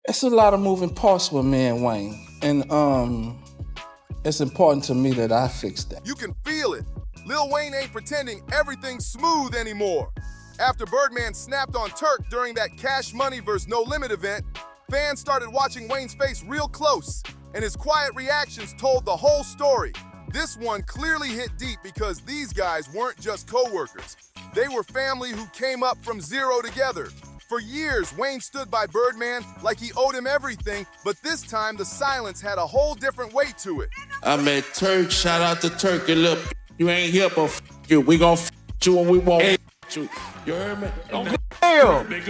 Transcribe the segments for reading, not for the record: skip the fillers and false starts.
It's a lot of moving parts with me and Wayne, and it's important to me that I fix that. You can feel it. Lil Wayne ain't pretending everything's smooth anymore. After Birdman snapped on Turk during that Cash Money vs. No Limit event, fans started watching Wayne's face real close, and his quiet reactions told the whole story. This one clearly hit deep because these guys weren't just co-workers. They were family who came up from zero together. For years, Wayne stood by Birdman like he owed him everything, but this time the silence had a whole different weight to it. I met Turk, shout out to Turk, you little you ain't here, but you. We gon' you and we won't you. You heard me? Damn! We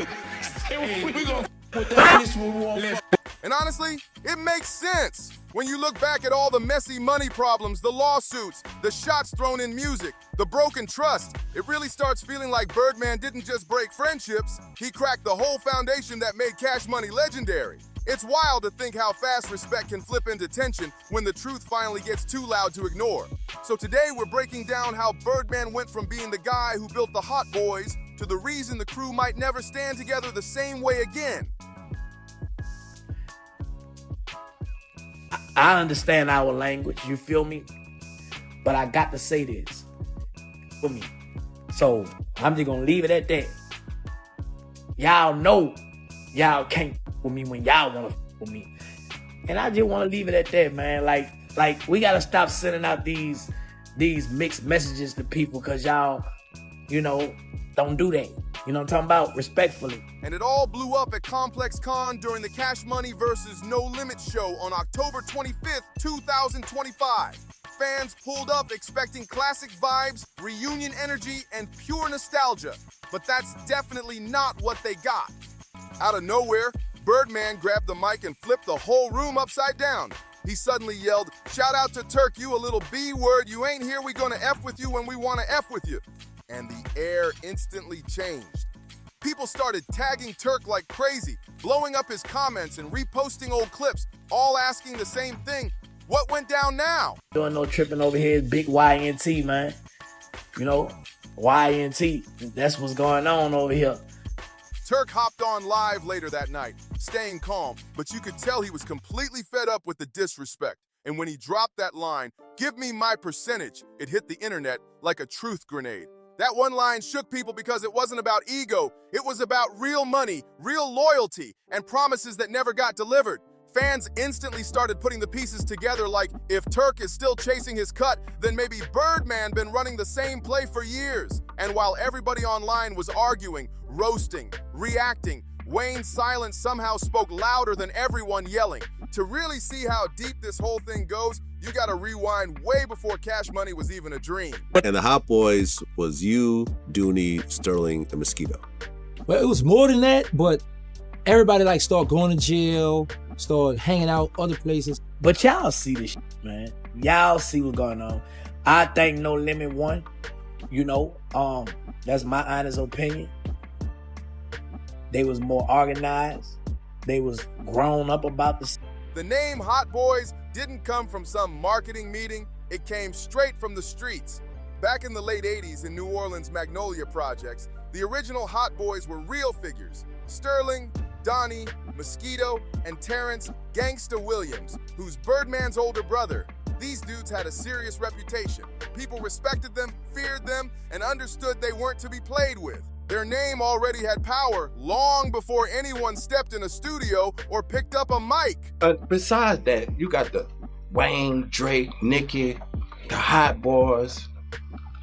gon' with that bitch when we won't. And honestly, it makes sense. When you look back at all the messy money problems, the lawsuits, the shots thrown in music, the broken trust, it really starts feeling like Birdman didn't just break friendships, he cracked the whole foundation that made Cash Money legendary. It's wild to think how fast respect can flip into tension when the truth finally gets too loud to ignore. So today we're breaking down how Birdman went from being the guy who built the Hot Boys to the reason the crew might never stand together the same way again. I understand our language, you feel me? But I got to say this for me. So I'm just gonna leave it at that. Y'all know y'all can't with me when y'all wanna with me. And I just wanna leave it at that, man. Like we gotta stop sending out these mixed messages to people because y'all, don't do that. You know what I'm talking about? Respectfully. And it all blew up at Complex Con during the Cash Money vs. No Limit show on October 25th, 2025. Fans pulled up expecting classic vibes, reunion energy, and pure nostalgia. But that's definitely not what they got. Out of nowhere, Birdman grabbed the mic and flipped the whole room upside down. He suddenly yelled, "Shout out to Turk, you a little B word. You ain't here, we gonna F with you when we wanna F with you." And the air instantly changed. People started tagging Turk like crazy, blowing up his comments and reposting old clips, all asking the same thing: what went down now? Doing no tripping over here, big YNT, man. YNT, that's what's going on over here. Turk hopped on live later that night, staying calm, but you could tell he was completely fed up with the disrespect. And when he dropped that line, "Give me my percentage," it hit the internet like a truth grenade. That one line shook people because it wasn't about ego. It was about real money, real loyalty, and promises that never got delivered. Fans instantly started putting the pieces together like, if Turk is still chasing his cut, then maybe Birdman been running the same play for years. And while everybody online was arguing, roasting, reacting, Wayne's silence somehow spoke louder than everyone yelling. To really see how deep this whole thing goes, you gotta rewind way before Cash Money was even a dream. And the Hot Boys was you, Dooney, Sterling, and Mosquito. Well, it was more than that, but everybody started going to jail, started hanging out other places. But y'all see this shit, man. Y'all see what's going on. I think No Limit won. That's my honest opinion. They was more organized. They was grown up about this. The name Hot Boys didn't come from some marketing meeting. It came straight from the streets. Back in the late 80s in New Orleans' Magnolia projects, the original Hot Boys were real figures. Sterling, Donnie, Mosquito, and Terrence "Gangsta" Williams, who's Birdman's older brother. These dudes had a serious reputation. People respected them, feared them, and understood they weren't to be played with. Their name already had power long before anyone stepped in a studio or picked up a mic. Besides that, you got the Wayne, Drake, Nicki, the Hot Boys.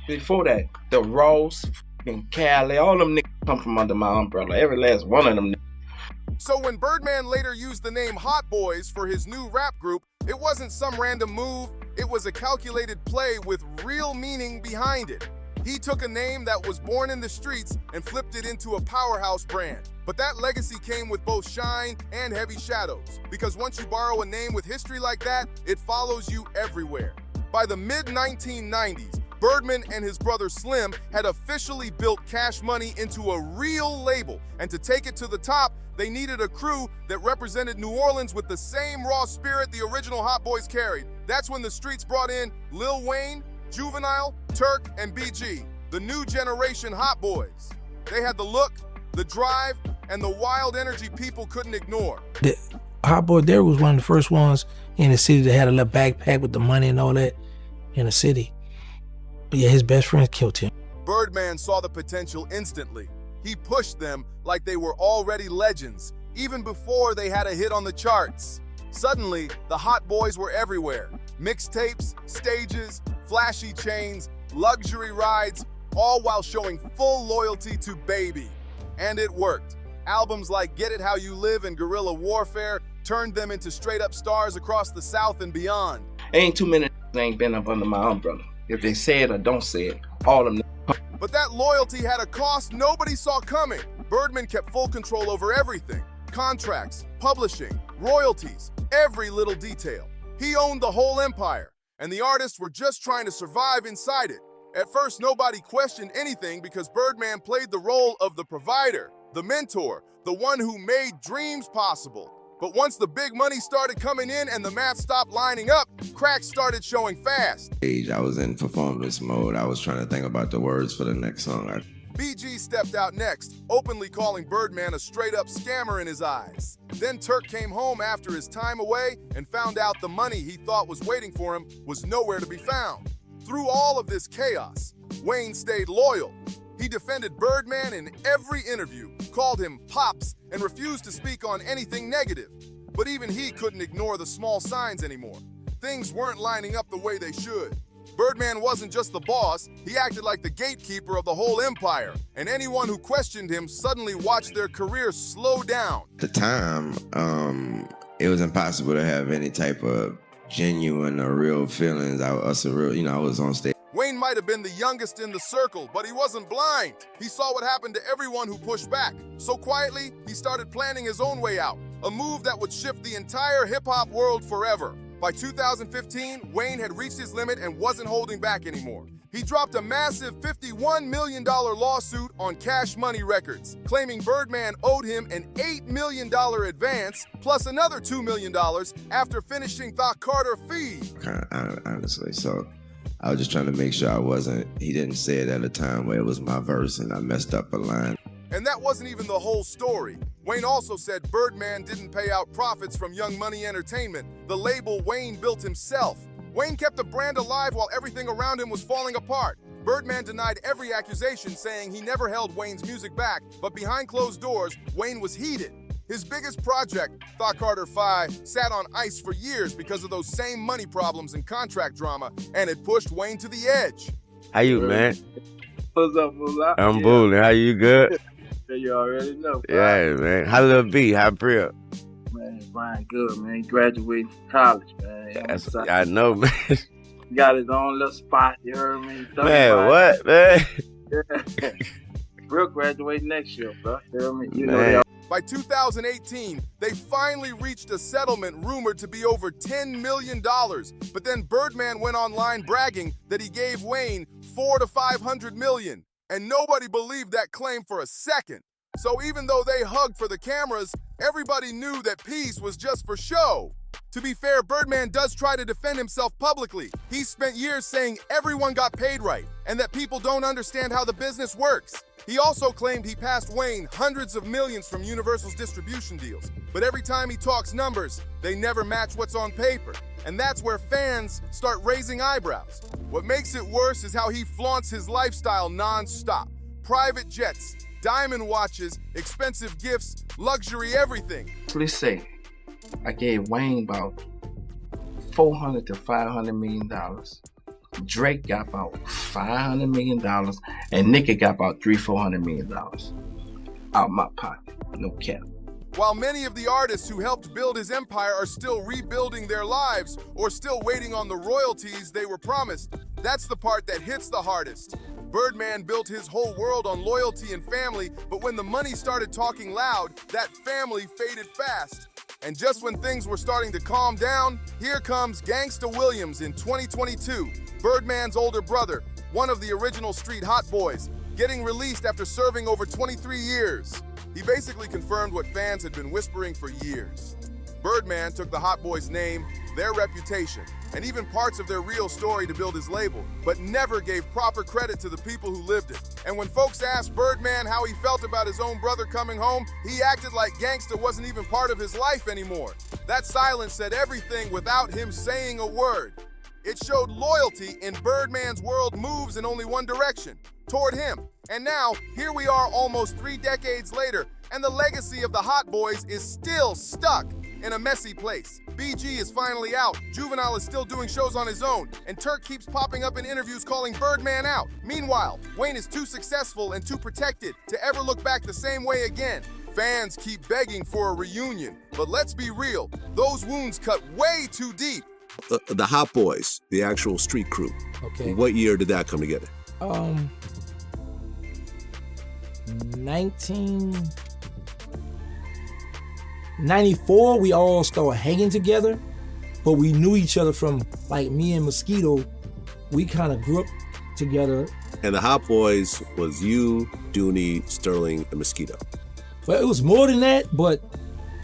Before that, the Ross, and Cali, all them niggas come from under my umbrella. Every last one of them. So when Birdman later used the name Hot Boys for his new rap group, it wasn't some random move. It was a calculated play with real meaning behind it. He took a name that was born in the streets and flipped it into a powerhouse brand. But that legacy came with both shine and heavy shadows, because once you borrow a name with history like that, it follows you everywhere. By the mid-1990s, Birdman and his brother Slim had officially built Cash Money into a real label, and to take it to the top, they needed a crew that represented New Orleans with the same raw spirit the original Hot Boys carried. That's when the streets brought in Lil Wayne, Juvenile, Turk, and BG, the new generation Hot Boys. They had the look, the drive, and the wild energy people couldn't ignore. The Hot Boy Derek was one of the first ones in the city that had a little backpack with the money and all that in the city. But yeah, his best friend killed him. Birdman saw the potential instantly. He pushed them like they were already legends, even before they had a hit on the charts. Suddenly, the Hot Boys were everywhere. Mixtapes, stages, flashy chains, luxury rides, all while showing full loyalty to Baby. And it worked. Albums like Get It How You Live and Guerrilla Warfare turned them into straight-up stars across the South and beyond. Ain't too many ain't been up under my umbrella. If they say it or don't say it, all of them. But that loyalty had a cost nobody saw coming. Birdman kept full control over everything. Contracts, publishing, royalties, every little detail. He owned the whole empire, and the artists were just trying to survive inside it. At first, nobody questioned anything because Birdman played the role of the provider, the mentor, the one who made dreams possible. But once the big money started coming in and the math stopped lining up, cracks started showing fast. I was in performance mode. I was trying to think about the words for the next song. BG stepped out next, openly calling Birdman a straight-up scammer in his eyes. Then Turk came home after his time away and found out the money he thought was waiting for him was nowhere to be found. Through all of this chaos, Wayne stayed loyal. He defended Birdman in every interview, called him Pops, and refused to speak on anything negative. But even he couldn't ignore the small signs anymore. Things weren't lining up the way they should. Birdman wasn't just the boss, he acted like the gatekeeper of the whole empire, and anyone who questioned him suddenly watched their career slow down. At the time, it was impossible to have any type of genuine or real feelings. I was on stage. Wayne might have been the youngest in the circle, but he wasn't blind. He saw what happened to everyone who pushed back. So quietly, he started planning his own way out, a move that would shift the entire hip-hop world forever. By 2015, Wayne had reached his limit and wasn't holding back anymore. He dropped a massive $51 million lawsuit on Cash Money Records, claiming Birdman owed him an $8 million advance, plus another $2 million after finishing Thought Carter Feud. Honestly, so I was just trying to make sure he didn't say it at a time where it was my verse and I messed up a line. And that wasn't even the whole story. Wayne also said Birdman didn't pay out profits from Young Money Entertainment, the label Wayne built himself. Wayne kept the brand alive while everything around him was falling apart. Birdman denied every accusation, saying he never held Wayne's music back, but behind closed doors, Wayne was heated. His biggest project, Thought Carter 5, sat on ice for years because of those same money problems and contract drama, and it pushed Wayne to the edge. How you, man? What's up, Moolah? I'm Booling. How you, good? You already know. Yeah, man. How Lil B? How Breakup? Man, Brian good, man. He graduated from college, man. I know, man. He got his own little spot, you heard me? Man, what, man? Yeah. We'll graduate next year, bro. You hear me? You Man. know By 2018, they finally reached a settlement rumored to be over $10 million. But then Birdman went online bragging that he gave Wayne $400 to $500 million. And nobody believed that claim for a second. So even though they hugged for the cameras, everybody knew that peace was just for show. To be fair, Birdman does try to defend himself publicly. He spent years saying everyone got paid right and that people don't understand how the business works. He also claimed he passed Wayne hundreds of millions from Universal's distribution deals. But every time he talks numbers, they never match what's on paper. And that's where fans start raising eyebrows. What makes it worse is how he flaunts his lifestyle non-stop. Private jets, diamond watches, expensive gifts, luxury everything. Let's say I gave Wayne about $400 to $500 million. Drake got about $500 million, and Nicki got about $300-400 million out my pocket. No cap. While many of the artists who helped build his empire are still rebuilding their lives or still waiting on the royalties they were promised, that's the part that hits the hardest. Birdman built his whole world on loyalty and family, but when the money started talking loud, that family faded fast. And just when things were starting to calm down, here comes Gangsta Williams in 2022, Birdman's older brother, one of the original street hot boys, getting released after serving over 23 years. He basically confirmed what fans had been whispering for years. Birdman took the hot boy's name, their reputation, and even parts of their real story to build his label, but never gave proper credit to the people who lived it. And when folks asked Birdman how he felt about his own brother coming home, he acted like gangsta wasn't even part of his life anymore. That silence said everything without him saying a word. It showed loyalty in Birdman's world moves in only one direction, toward him. And now, here we are almost 3 decades later, and the legacy of the Hot Boys is still stuck in a messy place. BG is finally out, Juvenile is still doing shows on his own, and Turk keeps popping up in interviews calling Birdman out. Meanwhile, Wayne is too successful and too protected to ever look back the same way again. Fans keep begging for a reunion, but let's be real, those wounds cut way too deep. The Hot Boys, the actual street crew. Okay. What year did that come together? 1994, we all started hanging together, but we knew each other from, like, me and Mosquito. We kind of grew up together. And the Hot Boys was you, Dooney, Sterling, and Mosquito. But it was more than that, but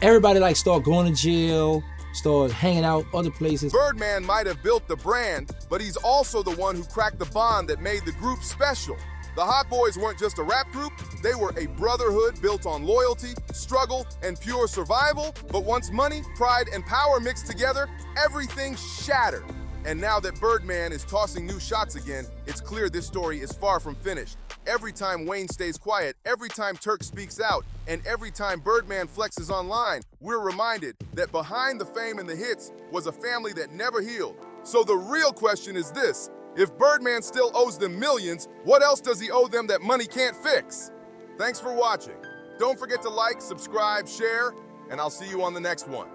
everybody, like, started going to jail, started hanging out other places. Birdman might have built the brand, but he's also the one who cracked the bond that made the group special. The Hot Boys weren't just a rap group, they were a brotherhood built on loyalty, struggle, and pure survival. But once money, pride, and power mixed together, everything shattered. And now that Birdman is tossing new shots again, it's clear this story is far from finished. Every time Wayne stays quiet, every time Turk speaks out, and every time Birdman flexes online, we're reminded that behind the fame and the hits was a family that never healed. So the real question is this: if Birdman still owes them millions, what else does he owe them that money can't fix? Thanks for watching. Don't forget to like, subscribe, share, and I'll see you on the next one.